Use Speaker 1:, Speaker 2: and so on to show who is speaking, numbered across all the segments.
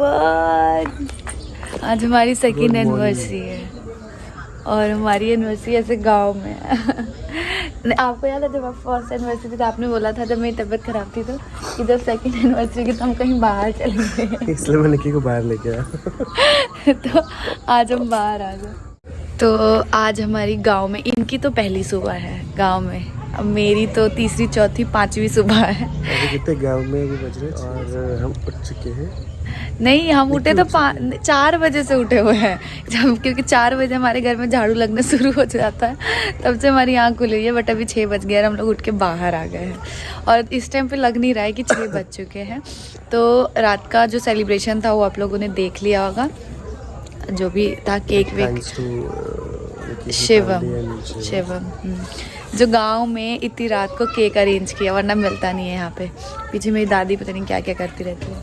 Speaker 1: Everyone, आज हमारी second anniversary है और हमारी एनिवर्सरी ऐसे गांव में है। आपको याद है जब आप फर्स्ट एनिवर्सरी थी तो आपने बोला था जब मेरी तबीयत खराब थी तो कि जब सेकेंड एनिवर्सरी की तो हम कहीं बाहर चलेंगे
Speaker 2: इसलिए मैं निकी को बाहर लेके आया।
Speaker 1: तो आज हम बाहर आ गए। तो आज हमारी गांव में, इनकी तो पहली सुबह है गांव में, अब मेरी तो तीसरी चौथी पांचवी सुबह है।
Speaker 2: अभी कितने गांव में भी बज रहे और हम उठ चुके हैं।
Speaker 1: नहीं, हम उठे तो 4 बजे से उठे हुए हैं जब, क्योंकि 4 बजे हमारे घर में झाड़ू लगना शुरू हो जाता है, तब से हमारी आँख खुली हुई है। बट अभी 6 बज गए और हम लोग उठ के बाहर आ गए हैं और इस टाइम पे लग नहीं रहा है कि 6 बज चुके हैं। तो रात का जो सेलिब्रेशन था वो आप लोगों ने देख लिया होगा, जो भी था, केक वेक। शिवम जो गांव में इतनी रात को केक अरेंज किया, वरना मिलता नहीं है यहाँ पे। पीछे मेरी दादी पता नहीं क्या क्या करती रहती है,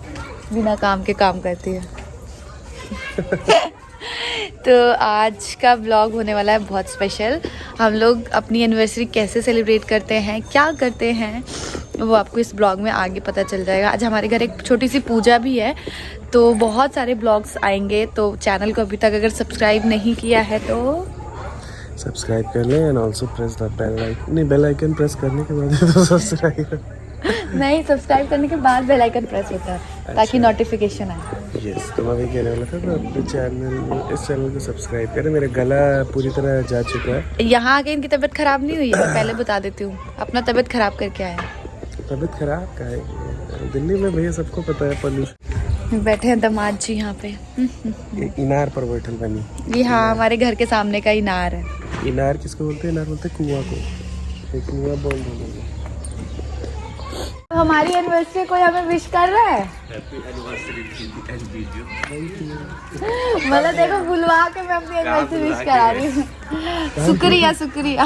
Speaker 1: बिना काम के काम करती है। तो आज का व्लॉग होने वाला है बहुत स्पेशल। हम लोग अपनी एनिवर्सरी कैसे सेलिब्रेट करते हैं, क्या करते हैं, वो आपको इस ब्लॉग में आगे पता चल जाएगा। आज हमारे घर एक छोटी सी पूजा भी है, तो बहुत सारे ब्लॉग्स आएंगे। तो चैनल को अभी तक अगर सब्सक्राइब नहीं किया है तो
Speaker 2: सब्सक्राइब कर लें and also press the bell icon. नहीं, बेल आइकन प्रेस करने के बाद तो सब्सक्राइब
Speaker 1: नहीं, सब्सक्राइब करने के बाद बेल आइकन प्रेस होता है ताकि नोटिफिकेशन आए।
Speaker 2: यस, तो मैं भी कहने वाला था तो अपने चैनल, इस चैनल को सब्सक्राइब करें। मेरा गला पूरी तरह जा चुका है।
Speaker 1: यहाँ आके इनकी तबीयत खराब नहीं हुई है, पहले बता देती हूँ। अपना तबीयत खराब करके आया।
Speaker 2: तबीयत खराब का है दिल्ली में, भैया सबको पता है। पोल्यूशन।
Speaker 1: बैठे हैं दामाद जी यहाँ पे।
Speaker 2: इनार पर बैठल बनी।
Speaker 1: ये हाँ, हमारे घर के सामने का इनार है।
Speaker 2: इनार किसको बोलते हैं? इनार बोलते हैं कुआं को। एक कुआं बोल दो।
Speaker 1: हमारी एनिवर्सरी कोई हमें विश कर रहा है? मतलब देखो, बुलवा के मैं अपनी एनिवर्सरी विश करा रही हूँ। शुक्रिया शुक्रिया।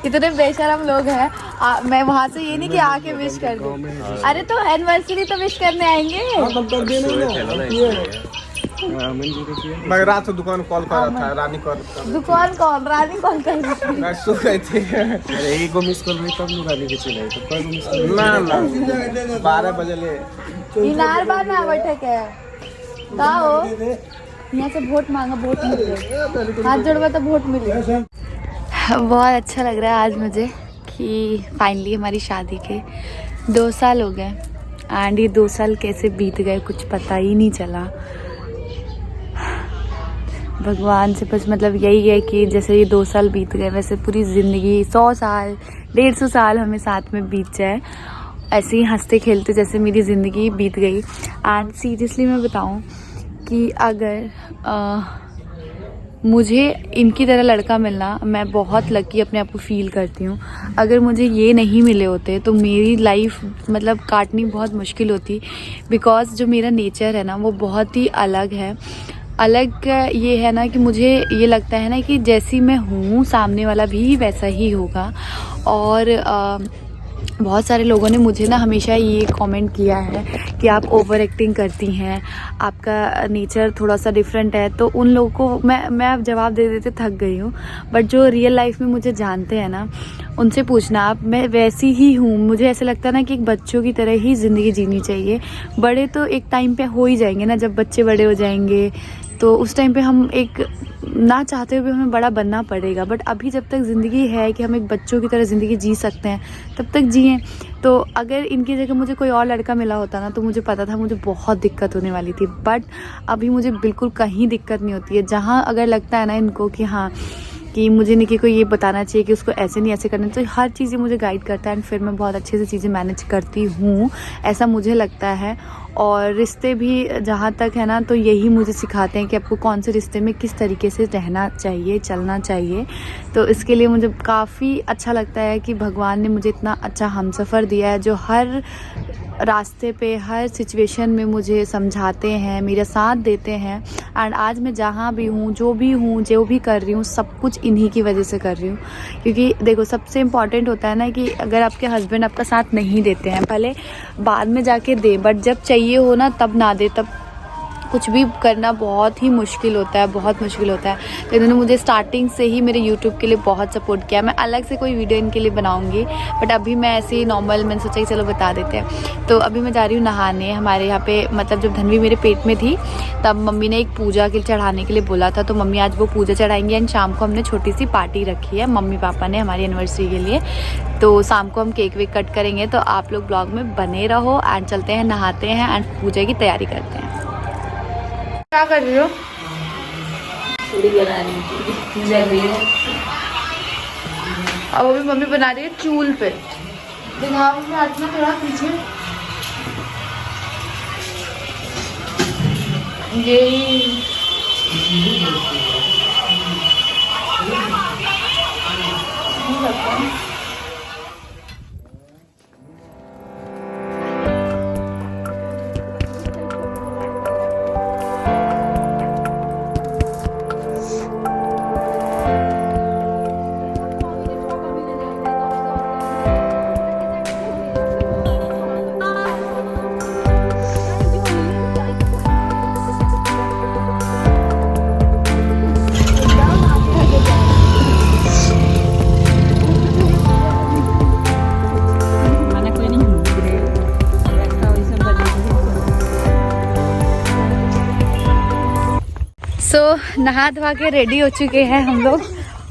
Speaker 1: इतने बेशरम लोग हैं। मैं वहाँ से ये नहीं कि आके विश कर दूँ। अरे तो एनिवर्सरी तो विश करने आएंगे।
Speaker 3: मैं रात से दुकान कॉल कर रहा था, रानी कॉल
Speaker 1: दुकान कौन? रानी कॉल कर रही थी।
Speaker 3: मैं सो गई थी।
Speaker 2: अरे एक को मिस कॉल रही तब लोग रानी के चले तो कोई मिस कॉल
Speaker 3: ना 12 बजे ले
Speaker 1: इनार बार में बैठे के का हो, यहाँ से वोट मांगा, वोट मिल गए, हाथ जोड़वा तो वोट मिल गए। बहुत अच्छा लग रहा है आज मुझे कि फाइनली हमारी शादी के 2 साल हो गए एंड ये 2 साल कैसे बीत गए कुछ पता ही नहीं चला। भगवान से बस मतलब यही है कि जैसे ये 2 साल बीत गए वैसे पूरी ज़िंदगी 100 साल 150 साल हमें साथ में बीत जाए, ऐसे ही हंसते खेलते जैसे मेरी ज़िंदगी बीत गई। एंड सीरियसली मैं बताऊं कि अगर मुझे इनकी तरह लड़का मिलना, मैं बहुत लकी अपने आप को फील करती हूँ। अगर मुझे ये नहीं मिले होते तो मेरी लाइफ मतलब काटनी बहुत मुश्किल होती, बिकॉज़ जो मेरा नेचर है ना वो बहुत ही अलग है। अलग ये है ना कि मुझे ये लगता है ना कि जैसी मैं हूँ सामने वाला भी वैसा ही होगा। और बहुत सारे लोगों ने मुझे ना हमेशा ये कमेंट किया है कि आप ओवर एक्टिंग करती हैं, आपका नेचर थोड़ा सा डिफरेंट है। तो उन लोगों को मैं अब जवाब दे देते थक गई हूँ। बट जो रियल लाइफ में मुझे जानते हैं ना, उनसे पूछना आप, मैं वैसी ही हूँ। मुझे ऐसा लगता है ना कि एक बच्चों की तरह ही ज़िंदगी जीनी चाहिए। बड़े तो एक टाइम पे हो ही जाएंगे ना, जब बच्चे बड़े हो जाएंगे तो उस टाइम पे हम एक ना चाहते हुए हमें बड़ा बनना पड़ेगा। बट अभी जब तक ज़िंदगी है कि हम एक बच्चों की तरह ज़िंदगी जी सकते हैं तब तक जिएं। तो अगर इनकी जगह मुझे कोई और लड़का मिला होता ना तो मुझे पता था मुझे बहुत दिक्कत होने वाली थी। बट अभी मुझे बिल्कुल कहीं दिक्कत नहीं होती है। जहाँ अगर लगता है ना इनको कि हाँ कि मुझे निकी को ये बताना चाहिए कि उसको ऐसे नहीं ऐसे करना चाहिए, हर चीज़ मुझे गाइड करता है एंड फिर मैं बहुत अच्छे से चीज़ें मैनेज करती हूँ, ऐसा मुझे लगता है। और रिश्ते भी जहाँ तक है ना तो यही मुझे सिखाते हैं कि आपको कौन से रिश्ते में किस तरीके से रहना चाहिए, चलना चाहिए। तो इसके लिए मुझे काफ़ी अच्छा लगता है कि भगवान ने मुझे इतना अच्छा हमसफ़र दिया है जो हर रास्ते पे हर सिचुएशन में मुझे समझाते हैं, मेरा साथ देते हैं। एंड आज मैं जहाँ भी हूँ, जो भी कर रही हूँ, सब कुछ इन्हीं की वजह से कर रही हूँ। क्योंकि देखो सबसे इम्पॉर्टेंट होता है ना कि अगर आपके हस्बैंड आपका साथ नहीं देते हैं, पहले बाद में जाके दे, बट जब चाहिए हो ना तब ना दे, तब कुछ भी करना बहुत ही मुश्किल होता है, बहुत मुश्किल होता है। तो इन्होंने मुझे स्टार्टिंग से ही मेरे यूट्यूब के लिए बहुत सपोर्ट किया। मैं अलग से कोई वीडियो इनके लिए बनाऊंगी, बट अभी मैं ऐसे ही नॉर्मल मैंने सोचा कि चलो बता देते हैं। तो अभी मैं जा रही हूँ नहाने। हमारे यहाँ पे मतलब जब धन्वी मेरे पेट में थी तब मम्मी ने एक पूजा के चढ़ाने के लिए बोला था, तो मम्मी आज वो पूजा चढ़ाएंगी। एंड शाम को हमने छोटी सी पार्टी रखी है मम्मी पापा ने हमारी एनिवर्सरी के लिए। तो शाम को हम केक वेक कट करेंगे, तो आप लोग ब्लॉग में बने रहो। एंड चलते हैं, नहाते हैं एंड पूजा की तैयारी करते हैं। क्या कर रही हो?
Speaker 4: पूरी बना रही थी, जल रही है।
Speaker 1: अब वो भी मम्मी बना रही है चूल पे। दिखाओ हाथ में थोड़ा पीछे। ये नहा धोवा के रेडी हो चुके हैं हम लोग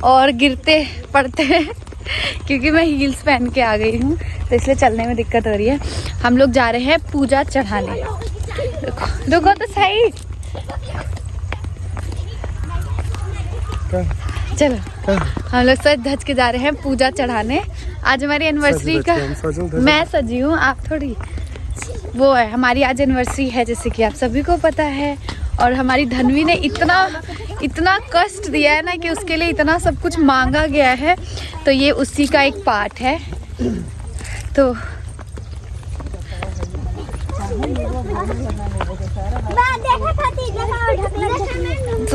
Speaker 1: और गिरते पड़ते हैं क्योंकि मैं हील्स पहन के आ गई हूँ, तो इसलिए चलने में दिक्कत हो रही है। हम लोग जा रहे हैं पूजा चढ़ाने। रुको तो सही, चलो हम लोग सज धज के जा रहे हैं पूजा चढ़ाने। आज हमारी एनिवर्सरी का मैं सजी हूँ, आप थोड़ी। वो है हमारी आज एनिवर्सरी है, जैसे कि आप सभी को पता है। और हमारी धन्वी ने इतना कष्ट दिया है ना कि उसके लिए इतना सब कुछ मांगा गया है, तो ये उसी का एक पार्ट है। तो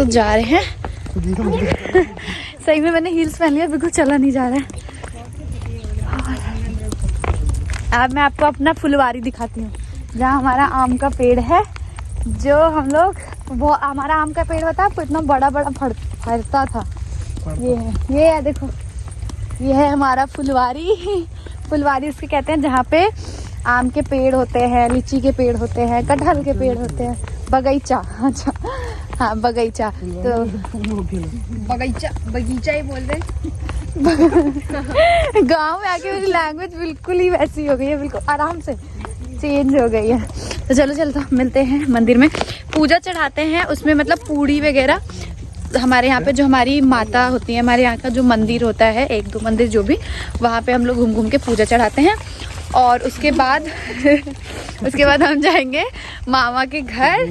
Speaker 1: जा रहे हैं। सही में मैंने हील्स पहन लिया, बिल्कुल चला नहीं जा रहा है। अब मैं आपको अपना फुलवारी दिखाती हूँ, जहाँ हमारा आम का पेड़ है। जो हम लोग वो हमारा आम का पेड़ होता है, आपको इतना बड़ा बड़ा फरता था। ये है देखो, ये है हमारा फुलवारी। फुलवारी उसके कहते हैं जहाँ पे आम के पेड़ होते हैं, लीची के पेड़ होते हैं, कटहल के पेड़ होते हैं। बगीचा, अच्छा हाँ बगीचा। तो बगीचा ही बोल रहे। गांव में आके मेरी लैंग्वेज बिल्कुल ही वैसी हो गई है, बिल्कुल आराम से चेंज हो गई है। तो चलो मिलते हैं मंदिर में, पूजा चढ़ाते हैं। उसमें मतलब पूड़ी वगैरह हमारे यहाँ पे जो हमारी माता होती है, हमारे यहाँ का जो मंदिर होता है, 1-2 मंदिर जो भी, वहाँ पे हम लोग घूम घूम के पूजा चढ़ाते हैं। और उसके बाद हम जाएंगे मामा के घर।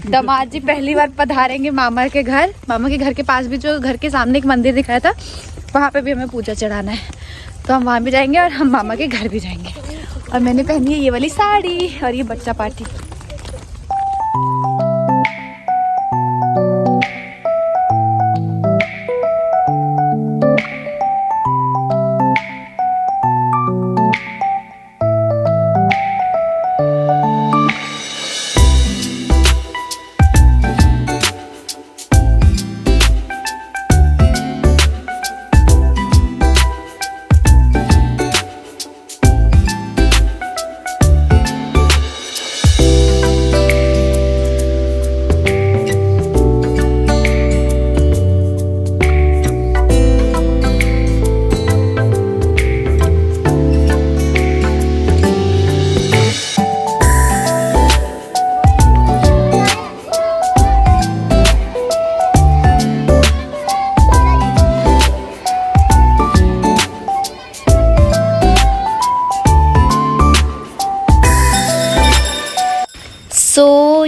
Speaker 1: दामाद जी पहली बार पधारेंगे मामा के घर। मामा के घर के पास भी जो घर के सामने एक मंदिर दिखाया था, वहाँ पे भी हमें पूजा चढ़ाना है, तो हम वहाँ भी जाएंगे और हम मामा के घर भी जाएंगे। और मैंने पहनी है ये वाली साड़ी और ये बच्चा पार्टी।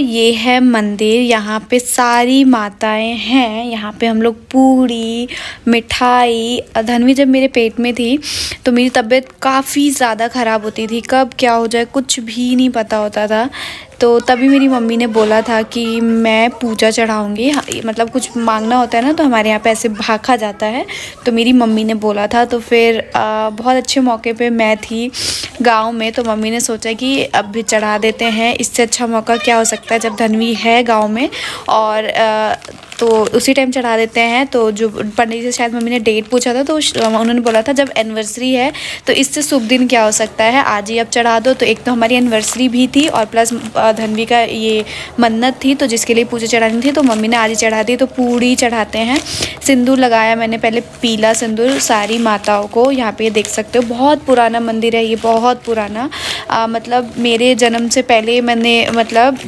Speaker 1: ये है मंदिर, यहाँ पे सारी माताएं हैं। यहाँ पे हम लोग पूरी मिठाई, धन्वी जब मेरे पेट में थी तो मेरी तबीयत काफ़ी ज़्यादा ख़राब होती थी, कब क्या हो जाए कुछ भी नहीं पता होता था। तो तभी मेरी मम्मी ने बोला था कि मैं पूजा चढ़ाऊँगी, मतलब कुछ मांगना होता है ना तो हमारे यहाँ पे ऐसे भाखा जाता है, तो मेरी मम्मी ने बोला था। तो फिर बहुत अच्छे मौके पे मैं थी गांव में, तो मम्मी ने सोचा कि अब भी चढ़ा देते हैं, इससे अच्छा मौका क्या हो सकता है जब धन्वी है गांव में, और तो उसी टाइम चढ़ा देते हैं। तो जो पंडित जी से शायद मम्मी ने डेट पूछा था, तो उन्होंने बोला था जब एनिवर्सरी है तो इससे शुभ दिन क्या हो सकता है, आज ही अब चढ़ा दो। तो एक तो हमारी एनिवर्सरी भी थी और प्लस धन्वी का ये मन्नत थी, तो जिसके लिए पूजा चढ़ानी थी, तो मम्मी ने आज ही चढ़ा दी। तो पूड़ी चढ़ाते हैं, सिंदूर लगाया मैंने पहले, पीला सिंदूर सारी माताओं को। यहाँ पे देख सकते हो बहुत पुराना मंदिर है ये, बहुत पुराना, मतलब मेरे जन्म से पहले मैंने मतलब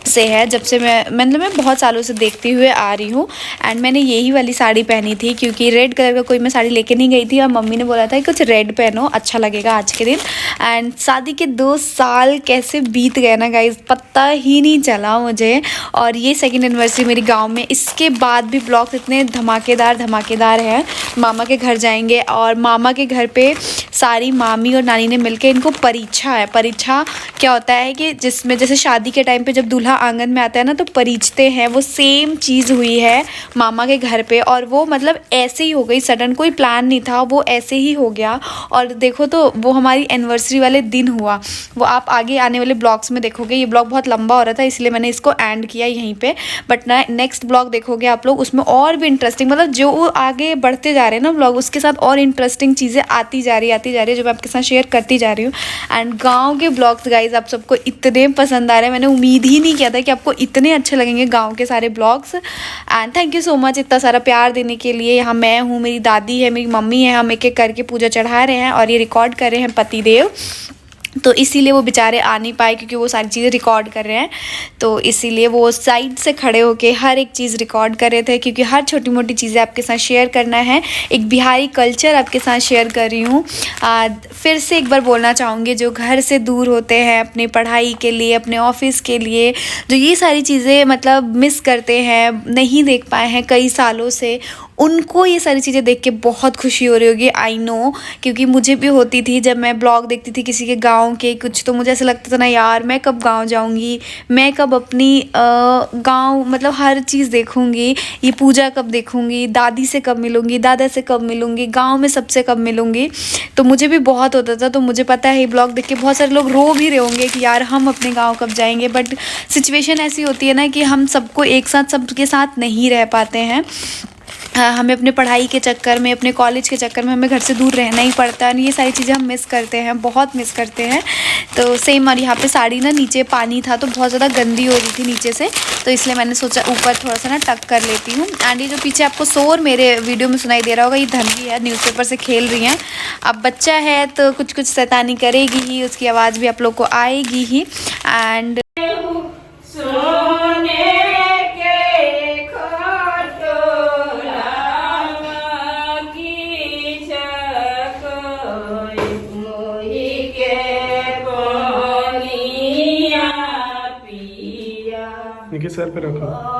Speaker 1: से है, जब से मैं बहुत सालों से देखती हुए आ रही हूँ। एंड मैंने यही वाली साड़ी पहनी थी क्योंकि रेड कलर का कोई मैं साड़ी लेके नहीं गई थी, और मम्मी ने बोला था कि कुछ रेड पहनो, अच्छा लगेगा आज के दिन। एंड शादी के 2 साल कैसे बीत गए ना गाइस, पता ही नहीं चला मुझे। और ये सेकंड एनिवर्सरी मेरी गांव में, इसके बाद भी ब्लॉग्स इतने धमाकेदार हैं। मामा के घर जाएंगे, और मामा के घर पे सारी मामी और नानी ने मिलके, इनको परीक्षा है। परीक्षा क्या होता है कि जिसमें जैसे शादी के टाइम पे जब दूल्हा आंगन में आता है ना तो परीक्षते हैं, वो सेम चीज़ हुई है मामा के घर पे। और वो मतलब ऐसे ही हो गई, सडन, कोई प्लान नहीं था, वो ऐसे ही हो गया। और देखो तो वो हमारी एनिवर्सरी वाले दिन हुआ, वो आप आगे आने वाले ब्लॉग्स में देखोगे। ये ब्लॉग बहुत लंबा हो रहा था इसलिए मैंने इसको एंड किया यहीं पे, बट ना नेक्स्ट ब्लॉग देखोगे आप लोग, उसमें और भी इंटरेस्टिंग, मतलब जो आगे बढ़ते जा रहे हैं ना ब्लॉग, उसके साथ और इंटरेस्टिंग चीज़ें आती जा रही है, जो मैं आपके साथ शेयर करती जा रही हूँ। एंड गाँव के ब्लॉग्स गाइज आप सबको इतने पसंद आ रहे हैं, मैंने उम्मीद ही नहीं किया था कि आपको इतने अच्छे लगेंगे गांव के सारे blogs. And thank you so much इतना सारा प्यार देने के लिए। यहाँ मैं हूँ, मेरी दादी है, मेरी मम्मी है, हम एक एक करके पूजा चढ़ा रहे हैं, और ये रिकॉर्ड कर रहे हैं पतिदेव, तो इसीलिए वो बेचारे आ नहीं पाए क्योंकि वो सारी चीज़ें रिकॉर्ड कर रहे हैं। तो इसीलिए वो साइड से खड़े होके हर एक चीज़ रिकॉर्ड कर रहे थे, क्योंकि हर छोटी मोटी चीज़ें आपके साथ शेयर करना है, एक बिहारी कल्चर आपके साथ शेयर कर रही हूँ। फिर से एक बार बोलना चाहूँगी, जो घर से दूर होते हैं अपनी पढ़ाई के लिए, अपने ऑफिस के लिए, जो ये सारी चीज़ें मतलब मिस करते हैं, नहीं देख पाए हैं कई सालों से, उनको ये सारी चीज़ें देख के बहुत खुशी हो रही होगी, आई नो, क्योंकि मुझे भी होती थी जब मैं ब्लॉग देखती थी किसी के गांव के कुछ, तो मुझे ऐसा लगता था ना यार मैं कब गांव जाऊंगी, मैं कब अपनी गांव मतलब हर चीज़ देखूंगी, ये पूजा कब देखूंगी, दादी से कब मिलूंगी, दादा से कब मिलूंगी, गांव में सबसे कब मिलूंगी। तो मुझे भी बहुत होता था। तो मुझे पता है ये ब्लॉग देख के बहुत सारे लोग रो भी रहे होंगे कि यार हम अपने गाँव कब जाएंगे, बट सिचुएशन ऐसी होती है ना कि हम सबको एक साथ सबके साथ नहीं रह पाते हैं। हमें अपने पढ़ाई के चक्कर में, अपने कॉलेज के चक्कर में हमें घर से दूर रहना ही पड़ता है, ये सारी चीज़ें हम मिस करते हैं, बहुत मिस करते हैं। तो सेम, और यहाँ पे साड़ी ना नीचे पानी था तो बहुत ज़्यादा गंदी हो रही थी नीचे से, तो इसलिए मैंने सोचा ऊपर थोड़ा सा ना टक कर लेती हूँ। एंड ये जो पीछे आपको शोर मेरे वीडियो में सुनाई दे रहा होगा, ये धन्वी है, न्यूज़पेपर से खेल रही हैं। अब बच्चा है तो कुछ कुछ शैतानी करेगी ही, उसकी आवाज़ भी आप लोग को आएगी ही। एंड
Speaker 2: इनके सर पे रखो।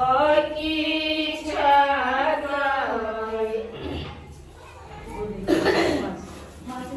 Speaker 4: पूरा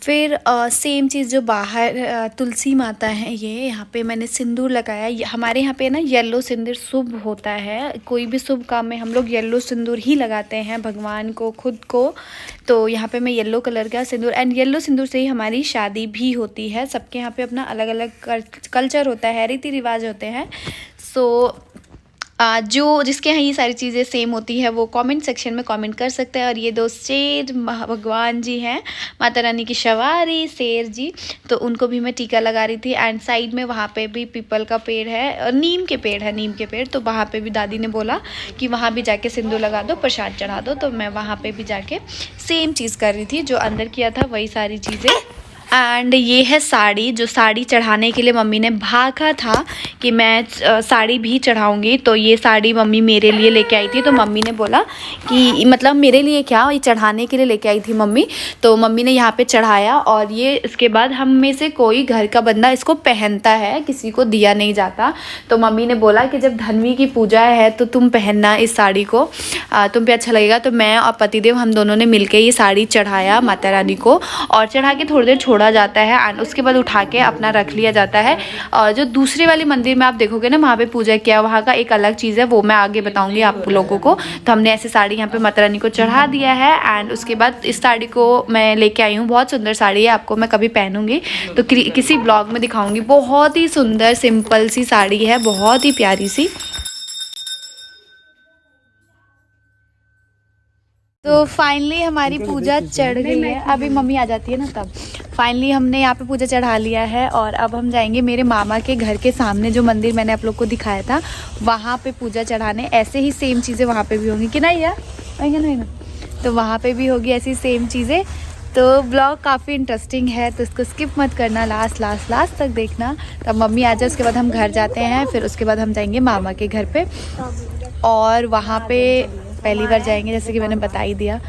Speaker 1: फिर सेम चीज़ जो बाहर तुलसी माता है, ये यहाँ पे मैंने सिंदूर लगाया। हमारे यहाँ पे ना येलो सिंदूर शुभ होता है, कोई भी शुभ काम में हम लोग येलो सिंदूर ही लगाते हैं भगवान को, खुद को। तो यहाँ पे मैं येलो कलर का सिंदूर, एंड येलो सिंदूर से ही हमारी शादी भी होती है। सबके यहाँ पे अपना अलग अलग कल्चर होता है, रीति रिवाज होते हैं। सो जो जिसके यहाँ ये सारी चीज़ें सेम होती है वो कमेंट सेक्शन में कमेंट कर सकते हैं। और ये दो शेर भगवान जी हैं, माता रानी की सवारी शेर जी, तो उनको भी मैं टीका लगा रही थी। एंड साइड में वहाँ पे भी पीपल का पेड़ है और नीम के पेड़ है, नीम के पेड़, तो वहाँ पे भी दादी ने बोला कि वहाँ भी जाके सिंदूर लगा दो, प्रसाद चढ़ा दो। तो मैं वहाँ पर भी जाके सेम चीज़ कर रही थी, जो अंदर किया था वही सारी चीज़ें। एंड ये है साड़ी, जो साड़ी चढ़ाने के लिए मम्मी ने भागा था कि मैं साड़ी भी चढ़ाऊंगी। तो ये साड़ी मम्मी मेरे लिए लेके आई थी। तो मम्मी ने बोला कि मतलब मेरे लिए क्या, ये चढ़ाने के लिए लेके आई थी मम्मी। तो मम्मी ने यहाँ पे चढ़ाया और ये इसके बाद हम में से कोई घर का बंदा इसको पहनता है, किसी को दिया नहीं जाता। तो मम्मी ने बोला कि जब धन्वी की पूजा है तो तुम पहनना इस साड़ी को, तुम पे अच्छा लगेगा। तो मैं और पतिदेव हम दोनों ने मिलकर ये साड़ी चढ़ाया माता रानी को, और चढ़ा के थोड़ी देर छोड़ा जाता है एंड उसके बाद उठा के अपना रख लिया जाता है। और जो दूसरे वाले मंदिर में आप देखोगे ना, वहाँ पे पूजा किया, वहाँ का एक अलग चीज़ है, वो मैं आगे बताऊंगी आप लोगों को। तो हमने ऐसे साड़ी यहाँ पे माता रानी को चढ़ा दिया है। एंड उसके बाद इस साड़ी को मैं लेके आई हूँ, बहुत सुंदर साड़ी है, आपको मैं कभी पहनूंगी तो किसी ब्लॉग में दिखाऊंगी। बहुत ही सुंदर सिंपल सी साड़ी है, बहुत ही प्यारी सी। तो फाइनली हमारी पूजा चढ़ गई है, अभी मम्मी आ जाती है ना तब। फाइनली हमने यहाँ पे पूजा चढ़ा लिया है और अब हम जाएंगे मेरे मामा के घर के सामने, जो मंदिर मैंने आप लोग को दिखाया था, वहाँ पे पूजा चढ़ाने। ऐसे ही सेम चीज़ें वहाँ पे भी होंगी कि नहीं यार, नहीं ना, तो वहाँ पे भी होगी ऐसी सेम चीज़ें। तो ब्लॉग काफ़ी इंटरेस्टिंग है, तो इसको स्किप मत करना, लास्ट तक देखना। तब मम्मी आ जाए, उसके बाद हम घर जाते हैं, फिर उसके बाद हम जाएंगे मामा के घर पे। और वहाँ पे पहली बार जाएंगे, जैसे कि मैंने बता ही दिया।